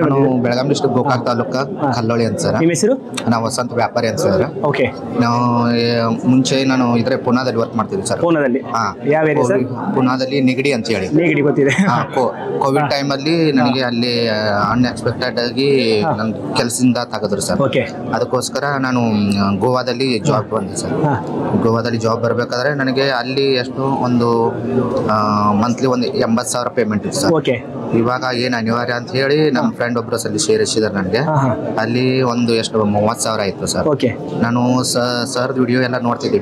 ನಾನು ಬೆಳಗಾಂ ಡಿಸ್ಟ್ರಿಕ್ಟ್ ಗೋಕಾಕ್ ತಾಲೂಕು ಕಲ್ಲೋಳಿ ಅಂತ ಸರ್. ನಿಮ್ಮ ಹೆಸರು? ನಾವು ವಸಂತ ವ್ಯಾಪಾರಿ ಅಂತ ಸರ್. ಓಕೆ. ನಾವು ಮುಂಚೆ ನಾನು ಇದ್ರೆ ಪುನಾದಲ್ಲಿ ವರ್ಕ್ ಮಾಡ್ತಿದ್ವಿ ಸರ್. ಪುನಾದಲ್ಲಿ? ಯಾವ ಏರಿಯಾ ಸರ್? ಪುನಾದಲ್ಲಿ ನಿಗಡಿ ಅಂತ ಹೇಳಿ. ನಿಗಡಿ ಗೊತ್ತಿದೆ. ಕೋವಿಡ್ ಟೈಮಲ್ಲಿ ನನಗೆ ಅಲ್ಲಿ ಅನ್ಎಕ್ಸ್ಪೆಕ್ಟೆಡ್ ಆಗಿ ನನ್ನ ಕೆಲಸದಿಂದ ತೆಗೆದ್ರು ಸರ್. ಓಕೆ. ಅದಕ್ಕೋಸ್ಕರ ನಾನು ಗೋವಾದಲ್ಲಿ ಜಾಬ್ ಬಂದೆ ಸರ್. ಗೋವಾದಲ್ಲಿ ಜಾಬ್ ಬರಬೇಕಾದ್ರೆ ನನಗೆ ಅಲ್ಲಿ ಎಷ್ಟು ಒಂದು ಮಂತ್ಲಿ ಒಂದು 80,000 ಪೇಮೆಂಟ್ ಇತ್ತು ಸರ್. ಓಕೆ. ಇವಾಗ ಏನು ಅನಿವಾರ್ಯ ಅಂತ ಹೇಳಿ ನಮ್ಮ ಫ್ರೆಂಡ್ ಒಬ್ರು ಅಲ್ಲಿ ಸೇರಿಸಿದಾರೆ ನನಗೆ. ಅಲ್ಲಿ ಒಂದು ಎಷ್ಟು 30,000 ಆಯ್ತು ಸರ್. ಓಕೆ. ನಾನು ಸರ್ ವಿಡಿಯೋ ಎಲ್ಲ ನೋಡ್ತಿದ್ದೆ,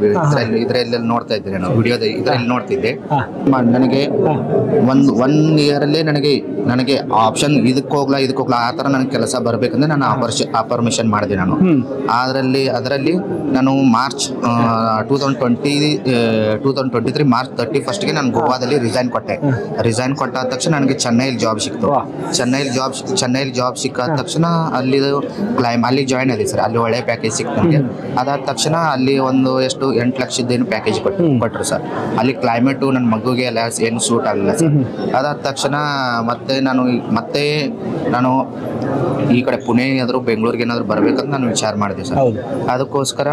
ಇದ್ರಲ್ಲಿ ನೋಡ್ತಾ ಇದ್ದೆ, ನಾನು ವಿಡಿಯೋದ ಇದ್ರಲ್ಲಿ ನೋಡ್ತಿದ್ದೆ. ನನಗೆ ಒನ್ ಇಯರ್ ಅಲ್ಲಿ ನನಗೆ ಆಪ್ಷನ್ ಇದಕ್ಕೆ ಹೋಗ್ಲಾ ಆ ತರ ನನಗೆ ಕೆಲಸ ಬರ್ಬೇಕಂದ್ರೆ ನಾನು ಅಪರ್ಮಿಷನ್ ಮಾಡಿದೆ ನಾನು. ಅದರಲ್ಲಿ ನಾನು ಮಾರ್ಚ್ 2023 ಮಾರ್ಚ್ 31ಗೆ ನಾನು ಗೋವಾದಲ್ಲಿ ರಿಸೈನ್ ಕೊಟ್ಟಾದ ತಕ್ಷಣ ನನಗೆ ಚೆನ್ನೈಲಿ ಜಾಬ್ ಸಿಕ್ತು. ಚೆನ್ನೈಲಿ ಜಾಬ್ ಸಿಕ್ಕಾದ ತಕ್ಷಣ ಅಲ್ಲಿ ಜಾಯ್ನ್ ಆಗಿದೆ ಸರ್. ಅಲ್ಲಿ ಒಳ್ಳೆ ಪ್ಯಾಕೇಜ್ ಸಿಕ್ತು ನನಗೆ. ಅದಾದ ತಕ್ಷಣ ಅಲ್ಲಿ ಒಂದು ಎಷ್ಟು 8 ಲಕ್ಷದ್ದೇನು ಪ್ಯಾಕೇಜ್ ಕೊಟ್ಟರು ಸರ್. ಅಲ್ಲಿ ಕ್ಲೈಮೇಟು ನನ್ನ ಮಗುಗೆ ಎಲ್ಲ ಏನು ಸೂಟ್ ಆಗಲಿಲ್ಲ ಸರ್. ಅದಾದ ತಕ್ಷಣ ಮತ್ತೆ ನಾನು ಈ ಕಡೆ ಪುಣೆ ಏನಾದರೂ ಬೆಂಗಳೂರಿಗೆ ಏನಾದರೂ ಬರ್ಬೇಕಂತ ನಾನು ವಿಚಾರ ಮಾಡಿದೆ ಸರ್. ಅದಕ್ಕೋಸ್ಕರ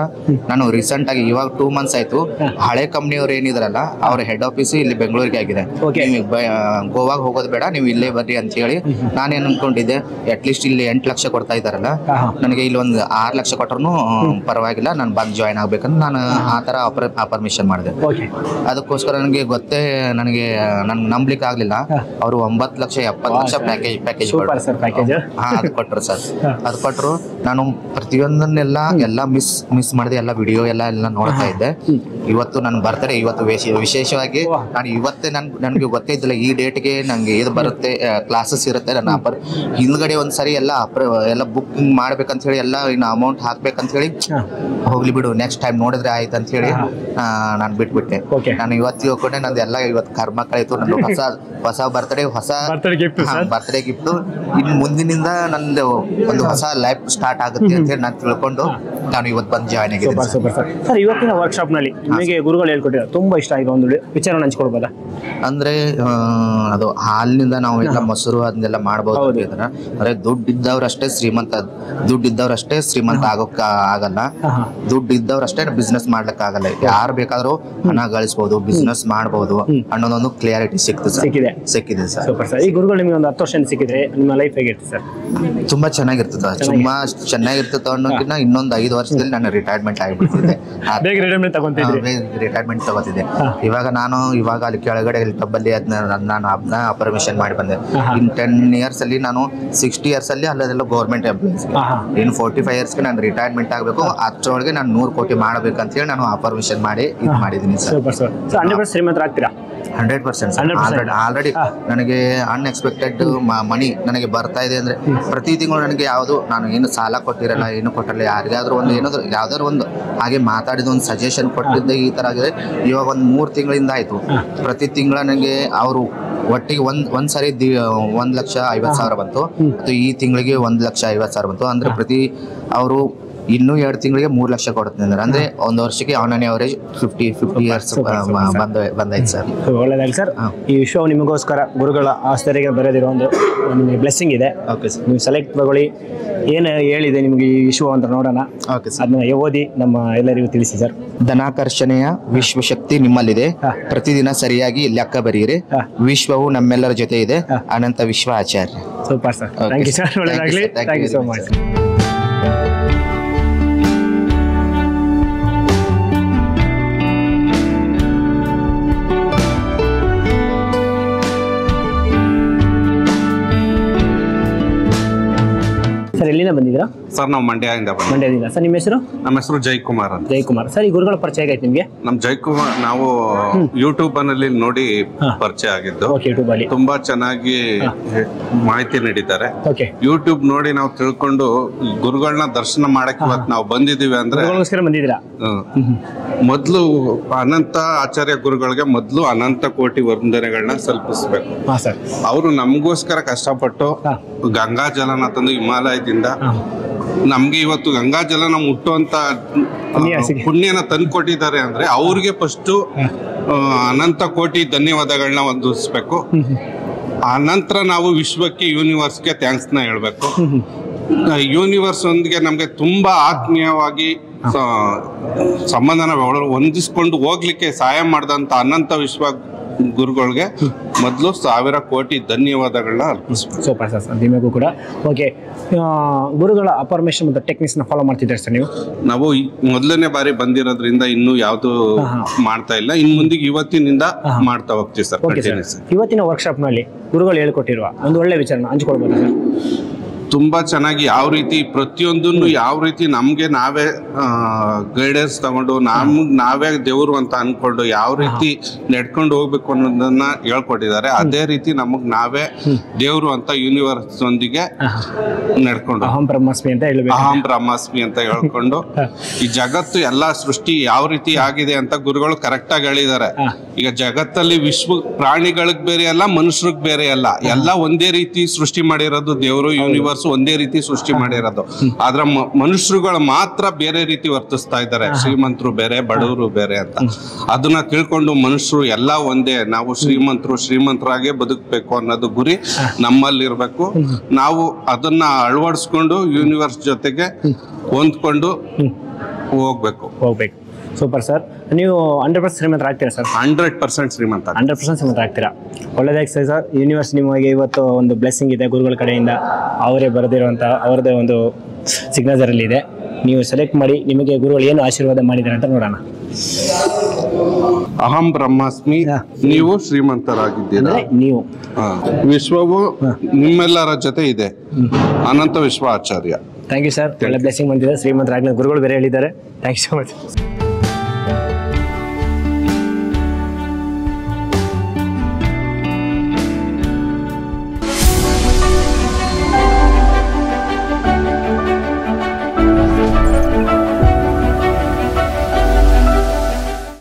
ನಾನು ರೀಸೆಂಟ್ ಆಗಿ ಇವಾಗ 2 ಮಂತ್ಸ್ ಆಯ್ತು, ಹಳೆ ಕಂಪ್ನಿಯವ್ರು ಏನಿದ್ರಲ್ಲ ಅವ್ರ ಹೆಡ್ ಆಫೀಸ್ ಇಲ್ಲಿ ಬೆಂಗಳೂರಿಗೆ ಆಗಿದೆ. ಗೋವಾಗ ಹೋಗೋದು ಬೇಡ, ನೀವು ಇಲ್ಲೇ ಬರ್ರಿ ಅಂತ ಹೇಳಿ ನಾನೇನು ಅನ್ಕೊಂಡಿದ್ದೆ, ಅಟ್ಲೀಸ್ಟ್ ಇಲ್ಲಿ 8 ಲಕ್ಷ ಕೊಡ್ತಾ ಇದ್ದಾರಲ್ಲ, ನನಗೆ ಇಲ್ಲಿ ಒಂದು 6 ಲಕ್ಷ ಕೊಟ್ಟರು ಪರವಾಗಿಲ್ಲ, ನಾನು ಬಂದು ಜಾಯ್ನ್ ಆಗ್ಬೇಕಂತ ನಾನು ಆ ಥರ ಅಪರ್ಮಿಷನ್ ಮಾಡಿದೆ. ಅದಕ್ಕೋಸ್ಕರ ನನಗೆ ನನಗೆ ನಂಬ್ಲಿಕ್ಕೆ ಆಗ್ಲಿಲ್ಲ. ಅವರು 9 ಲಕ್ಷ 70 ಲಕ್ಷ ಪ್ಯಾಕೇಜ್ ಅದು ಕೊಟ್ಟರು ಸರ್. ಅದು ಕೊಟ್ಟರು. ನಾನು ಪ್ರತಿಯೊಂದನ್ನೆಲ್ಲ ಮಿಸ್ ಮಾಡಿದೆ. ಎಲ್ಲ ವಿಡಿಯೋ ಎಲ್ಲ ನೋಡ್ತಾ ಇದ್ದೆ. ಇವತ್ತು ನನ್ನ ಬರ್ತಡೇ, ಇವತ್ತು ವಿಶೇಷವಾಗಿ ನಾನು ಇವತ್ತೇ ನನಗೆ ಗೊತ್ತಿದ್ದಿಲ್ಲ ಈ ಡೇಟ್ಗೆ ನಂಗೆ ಇದು ಬರುತ್ತೆ, ಕ್ಲಾಸಸ್ ಇರುತ್ತೆ. ನನ್ನ ಹಿಂದ್ಗಡೆ ಒಂದ್ಸರಿ ಎಲ್ಲ ಬುಕ್ಕಿಂಗ್ ಮಾಡ್ಬೇಕಂತ ಹೇಳಿ ಎಲ್ಲ ಇನ್ನು ಅಮೌಂಟ್ ಹಾಕ್ಬೇಕಂತ ಹೇಳಿ ಹೋಗ್ಲಿ ಬಿಡು, ನೆಕ್ಸ್ಟ್ ಟೈಮ್ ನೋಡಿದ್ರೆ ಆಯ್ತು ಅಂತ ಹೇಳಿ ನಾನು ಬಿಟ್ಬಿಟ್ಟೆ. ನಾನು ಇವತ್ತು ತಿಳ್ಕೊಂಡೆ ನಂದು ಎಲ್ಲ ಇವತ್ತು ಕರ್ಮ ಕಳೀತು. ನನ್ನ ಹೊಸ ಬರ್ತಡೇ ಗಿಫ್ಟ್ ಇನ್ನು ಮುಂದಿನಿಂದ ನಂದು ಒಂದು ಹೊಸ ಲೈಫ್ ಸ್ಟಾರ್ಟ್ ಆಗುತ್ತೆ ಅಂತ ಹೇಳಿ ನಾನು ತಿಳ್ಕೊಂಡು ನಾನು ಇವತ್ತು ಬಂದು ಜಾಯ್ನ್ ಆಗಿದ್ದೀನಿ ಸರ್. ಇವತ್ತಿನ ವರ್ಕ್ಶಾಪ್ ನಲ್ಲಿ ನಿಮಗೆ ಗುರುಗಳು ಹೇಳ್ಕೊಟ್ಟಿದ್ದಾರೆ, ತುಂಬಾ ಇಷ್ಟ ಆಗಿದೆ ಒಂದು ವಿಚಾರ ಹಂಚ್ಕೊಳ್ಬೋದಾ? ಅಂದ್ರೆ ಅದು ಹಾಲಿನಿಂದ ನಾವು ಎಲ್ಲ ಮೊಸರು ಅದನ್ನೆಲ್ಲ ಮಾಡಬಹುದು. ಅಂದ್ರೆ ದುಡ್ಡಿದ್ದವ್ರಷ್ಟೇ ಶ್ರೀಮಂತ ಆಗೋಕ್ ಆಗಲ್ಲ, ದುಡ್ಡಿದ್ದವ್ರಷ್ಟೇ ಬಿಸ್ನೆಸ್ ಮಾಡ್ಲಿಕ್ಕೆ ಆಗಲ್ಲ. ಯಾರು ಬೇಕಾದ್ರೂ ಹಣ ಗಳಿಸಬಹುದು, ಬಿಸ್ನೆಸ್ ಮಾಡಬಹುದು ಅನ್ನೋದೊಂದು ಕ್ಲಿಯಾರಿಟಿ ಸಿಕ್ಕಿದೆ ಸರ್. ಈ ಗುರುಗಳು ನಿಮಗೆ ಒಂದು 10 ವರ್ಷ ಸಿಕ್ಕಿದ್ರೆ ನಿಮ್ಮ ಲೈಫ್ ಹೇಗಿರುತ್ತೆ ಸರ್? ತುಂಬಾ ಚೆನ್ನಾಗಿರ್ತದೆ ಅನ್ನೋಕ್ಕಿಂತ ಇನ್ನೊಂದು 5 ವರ್ಷದಲ್ಲಿ ನಾನು ರಿಟೈರ್ಮೆಂಟ್ ಆಗಿಬಿಡ್ತಿದ್ದೆ. ರಿಟೈರ್ಮೆಂಟ್ ತಗೋತಿದ್ದೆ. ಇವಾಗ ಅಲ್ಲಿ ಕೆಳಗಡೆ ಹೆಲಿಕಾಪ್ಟರ್ ನಾನು ಅದನ್ನ ಪರ್ಮಿಷನ್ ಮಾಡಿ ಬಂದೆ. ಇನ್ 10 years ಅಲ್ಲಿ ನಾನು 60 years ಅಲ್ಲಿ ಅಲ್ಲೆಲ್ಲ ಗೌರ್ಮೆಂಟ್ ಎಂಪ್ಲಾಯೀಸ್, ಇನ್ 45 years ನಾನು ರಿಟೈರ್ಮೆಂಟ್ ಆಗಬೇಕು. ಅಷ್ಟರೊಳಗೆ ನಾನು 100 ಕೋಟಿ ಮಾಡಬೇಕಂತ ಹೇಳಿ ನಾನು ಪರ್ಮಿಷನ್ ಮಾಡಿ ಇದು ಮಾಡಿದ್ದೀನಿ ಸರ್. 100% ಶ್ರೀಮಂತ ಆಗ್ತೀರಾ? 100% ಆಲ್ರೆಡಿ ನನಗೆ ಅನ್ಎಕ್ಸ್ಪೆಕ್ಟೆಡ್ ಮನಿ ನನಗೆ ಬರ್ತಾ ಇದೆ. ಅಂದ್ರೆ ಪ್ರತಿ ತಿಂಗಳು ನನಗೆ ಯಾವುದು ನಾನು ಏನು ಸಾಲ ಕೊಟ್ಟಿರಲ್ಲ, ಏನು ಕೊಟ್ಟಿರಲ್ಲ, ಯಾರಿಗಾದ್ರೂ ಒಂದು ಯಾವ್ದಾದ್ರು ಒಂದು ಹಾಗೆ ಮಾತಾಡಿದ ಒಂದು ಸಜೆಷನ್ ಕೊಟ್ಟಿದ್ದೆ ಈ ತರ ಆಗಿದೆ. ಇವಾಗ ಒಂದು 3 ತಿಂಗಳಿಂದ ಆಯ್ತು. ಪ್ರತಿ ತಿಂಗಳ ನನಗೆ ಅವರು ಒಟ್ಟಿಗೆ ಒಂದ್ಸರಿ 1,50,000 ಬಂತು. ಈ ತಿಂಗಳಿಗೆ 1,50,000 ಬಂತು. ಅಂದ್ರೆ ಪ್ರತಿ ಅವರು ಇನ್ನೂ 2 ತಿಂಗಳಿಗೆ 3 ಲಕ್ಷ ಕೊಡ್ತೀನಿ ಅಂದ್ರೆ ಒಂದು ವರ್ಷಕ್ಕೆ ಆನ್ ಆನ್ ಅವರೇಜ್ 50 years ಬಂದಾಯ್ತು ಸರ್. ಒಳ್ಳೆದಾಗಲಿ ಸರ್. ಈ ವಿಶ್ವ ನಿಮಗೋಸ್ಕರ ಗುರುಗಳ ಆಸ್ತರಿಗೆ ಬರೆದಿರೋ ಒಂದು ನಿಮಗೆ ಬ್ಲೆಸ್ಸಿಂಗ್ ಇದೆ. ಓಕೆ ಸರ್, ನೀವು ಸೆಲೆಕ್ಟ್ ತಗೊಳ್ಳಿ. ಏನು ಹೇಳಿದೆ ನಿಮಗೆ ಈ ವಿಶ್ವ ಅಂತ ನೋಡೋಣ. ಓಕೆ ಸರ್, ಅದನ್ನ ಓದಿ ನಮ್ಮ ಎಲ್ಲರಿಗೂ ತಿಳಿಸಿ ಸರ್. ಧನಾಕರ್ಷಣೆಯ ವಿಶ್ವಶಕ್ತಿ ನಿಮ್ಮಲ್ಲಿದೆ, ಪ್ರತಿದಿನ ಸರಿಯಾಗಿ ಲೆಕ್ಕ ಬರೆಯಿರಿ, ವಿಶ್ವವು ನಮ್ಮೆಲ್ಲರ ಜೊತೆ ಇದೆ. Anantha Vishwa Acharya. Super sir, thank you sir. ಒಳ್ಳೆದಾಗಲಿ. Thank you so much. Sir ಎಲ್ಲಿಂದ ಬಂದಿದ್ದೀರಾ ಸರ್? ನಾವು ಮಂಡ್ಯದಿಂದ ಸರ್. ನಿಮ್ಮ ಹೆಸರು? ನಮ್ಮ ಹೆಸರು ಜಯಕುಮಾರ್ ಅಂತ. ಜಯಕುಮಾರ್ ಸರ್, ಈ ಗುರುಗಳ ಪರಿಚಯ ಆಗೈತೆ ನಿಮಗೆ? ನಮ್ ಜಯಕುಮಾರ್ ನಾವು ಯೂಟ್ಯೂಬ್ ನಲ್ಲಿ ನೋಡಿ ಪರಿಚಯ ಆಗಿದ್ದು. ತುಂಬಾ ಚೆನ್ನಾಗಿ ಮಾಹಿತಿ ನೀಡಿದ್ದಾರೆ. ಯೂಟ್ಯೂಬ್ ನೋಡಿ ನಾವು ತಿಳ್ಕೊಂಡು ಗುರುಗಳನ್ನ ದರ್ಶನ ಮಾಡಕ್ ಇವತ್ತು ನಾವು ಬಂದಿದೀವಿ. ಅಂದ್ರೆ ಬಂದಿದ್ದೀರಾ? ಮೊದ್ಲು ಅನಂತ ಆಚಾರ್ಯ ಗುರುಗಳಿಗೆ ಮೊದ್ಲು ಅನಂತ ಕೋಟಿ ವಂದನೆಗಳನ್ನ ಸಲ್ಲಿಸಬೇಕು. ಅವರು ನಮಗೋಸ್ಕರ ಕಷ್ಟಪಟ್ಟು ಗಂಗಾ ಜಲನ ತಂದು ಹಿಮಾಲಯದಿಂದ ನಮ್ಗೆ ಇವತ್ತು ಗಂಗಾ ಜಲನ ಮುಟ್ಟುವಂತ ಪುಣ್ಯನ ತಂದು ಕೊಟ್ಟಿದ್ದಾರೆ. ಅಂದ್ರೆ ಅವ್ರಿಗೆ ಫಸ್ಟ್ ಅನಂತ ಕೋಟಿ ಧನ್ಯವಾದಗಳನ್ನ ಹೊಂದಿಸ್ಬೇಕು. ಆ ನಂತರ ನಾವು ವಿಶ್ವಕ್ಕೆ ಯೂನಿವರ್ಸ್ಗೆ ಥ್ಯಾಂಕ್ಸ್ನ ಹೇಳ್ಬೇಕು. ಯೂನಿವರ್ಸ್ ಒಂದಿಗೆ ನಮ್ಗೆ ತುಂಬಾ ಆತ್ಮೀಯವಾಗಿ ಸಂಬಂಧನ ಹೊಂದಿಸ್ಕೊಂಡು ಹೋಗ್ಲಿಕ್ಕೆ ಸಹಾಯ ಮಾಡಿದಂತ ಅನಂತ ವಿಶ್ವ ಗುರುಗಳಿಗೆ ಮೊದಲು 1000 ಕೋಟಿ ಧನ್ಯವಾದಗಳನ್ನ ಅರ್ಪಿಸ್ಬೇಕು. ಸೂಪರ್ ಸರ್, ನಿಮಗೂ ಕೂಡ. ಓಕೆ, ಗುರುಗಳ ಅಫರ್ಮೇಷನ್ ಮತ್ತು ಟೆಕ್ನಿಕ್ಸ್ನ ಫಾಲೋ ಮಾಡ್ತಿದ್ದಾರೆ ಸರ್ ನೀವು? ನಾವು ಮೊದಲನೇ ಬಾರಿ ಬಂದಿರೋದ್ರಿಂದ ಇನ್ನೂ ಯಾವ್ದು ಮಾಡ್ತಾ ಇಲ್ಲ. ಇನ್ ಮುಂದಿಗೆ ಇವತ್ತಿನಿಂದ ಮಾಡ್ತಾ ಹೋಗ್ತೀವಿ ಸರ್. ಇವತ್ತಿನ ವರ್ಕ್ಶಾಪ್ ನಲ್ಲಿ ಗುರುಗಳು ಹೇಳ್ಕೊಟ್ಟಿರುವ ಒಂದು ಒಳ್ಳೆ ವಿಚಾರನ ಹಂಚ್ಕೊಳ್ಬೋದು ಸರ್? ತುಂಬಾ ಚೆನ್ನಾಗಿ ಯಾವ ರೀತಿ ಪ್ರತಿಯೊಂದನ್ನು ಯಾವ ರೀತಿ ನಮ್ಗೆ ನಾವೇ ಗೈಡೆನ್ಸ್ ತಗೊಂಡು ನಾವೇ ದೇವ್ರು ಅಂತ ಅನ್ಕೊಂಡು ಯಾವ ರೀತಿ ನಡ್ಕೊಂಡು ಹೋಗ್ಬೇಕು ಅನ್ನೋದನ್ನ ಹೇಳ್ಕೊಟ್ಟಿದ್ದಾರೆ. ಅದೇ ರೀತಿ ನಮಗ್ ನಾವೇ ದೇವ್ರು ಅಂತ ಯೂನಿವರ್ಸ್ ಒಂದಿಗೆ ನಡ್ಕೊಂಡು ಅಹಂ ಬ್ರಹ್ಮಾಸ್ಮಿ ಅಂತ ಹೇಳ್ಕೊಂಡು ಈ ಜಗತ್ತು ಎಲ್ಲಾ ಸೃಷ್ಟಿ ಯಾವ ರೀತಿ ಆಗಿದೆ ಅಂತ ಗುರುಗಳು ಕರೆಕ್ಟ್ ಆಗಿ ಹೇಳಿದ್ದಾರೆ. ಈಗ ಜಗತ್ತಲ್ಲಿ ವಿಶ್ವ ಪ್ರಾಣಿಗಳಿಗೆ ಬೇರೆ ಅಲ್ಲ, ಮನುಷ್ಯರಿಗೆ ಬೇರೆ ಅಲ್ಲ, ಎಲ್ಲ ಒಂದೇ ರೀತಿ ಸೃಷ್ಟಿ ಮಾಡಿರೋದು ದೇವರು. ಯೂನಿವರ್ಸ್ ಒಂದೇ ರೀತಿ ಸೃಷ್ಟಿ ಮಾಡಿರೋದು. ಆದ್ರ ಮನುಷ್ಯರುಗಳು ಮಾತ್ರ ಬೇರೆ ರೀತಿ ವರ್ತಿಸ್ತಾ ಇದ್ದಾರೆ. ಶ್ರೀಮಂತರು ಬೇರೆ, ಬಡವರು ಬೇರೆ ಅಂತ. ಅದನ್ನ ತಿಳ್ಕೊಂಡು ಮನುಷ್ಯರು ಎಲ್ಲ ಒಂದೇ, ನಾವು ಶ್ರೀಮಂತರಾಗೆ ಬದುಕಬೇಕು ಅನ್ನೋದು ಗುರಿ ನಮ್ಮಲ್ಲಿರ್ಬೇಕು. ನಾವು ಅದನ್ನ ಅಳವಡಿಸ್ಕೊಂಡು ಯೂನಿವರ್ಸ್ ಜೊತೆಗೆ ಹೊಂದ್ಕೊಂಡು ಹೋಗ್ಬೇಕು. Super sir. ನೀವು 100% ಶ್ರೀಮಂತ ಆಗ್ತೀರಾ ಸರ್? 100% ಶ್ರೀಮಂತ 100% ಶ್ರೀಮಂತ ಆಗ್ತೀರಾ. ಒಳ್ಳೆದಾಗಿ ಸರ್. ಯೂನಿವರ್ಸ್ ನಿಮಗೆ ಇವತ್ತು ಒಂದು ಬ್ಲೆಸ್ಸಿಂಗ್ ಇದೆ ಗುರುಗಳ ಕಡೆಯಿಂದ. ಅವರೇ ಬರೆದಿರುವಂಥ ಅವರದೇ ಒಂದು ಸಿಗ್ನೇಚರಲ್ಲಿ ಇದೆ. ನೀವು ಸೆಲೆಕ್ಟ್ ಮಾಡಿ ನಿಮಗೆ ಗುರುಗಳು ಏನು ಆಶೀರ್ವಾದ ಮಾಡಿದ್ದಾರೆ ಅಂತ ನೋಡೋಣ. ಅಹಂ ಬ್ರಹ್ಮಾಸ್ಮಿ, ನೀವು ಶ್ರೀಮಂತರಾಗಿದ್ದೀರಾ. ನೀವು ವಿಶ್ವವು ನಿಮ್ಮೆಲ್ಲರ ಜೊತೆ ಇದೆ. Anantha Vishwa Acharya. Thank you sir. ಒಳ್ಳೆ ಬ್ಲೆಸ್ಸಿಂಗ್ ಬಂದಿದೆ. ಶ್ರೀಮಂತರಾಗಿ ಗುರುಗಳು ಬೇರೆ ಹೇಳಿದ್ದಾರೆ. Thank you so much.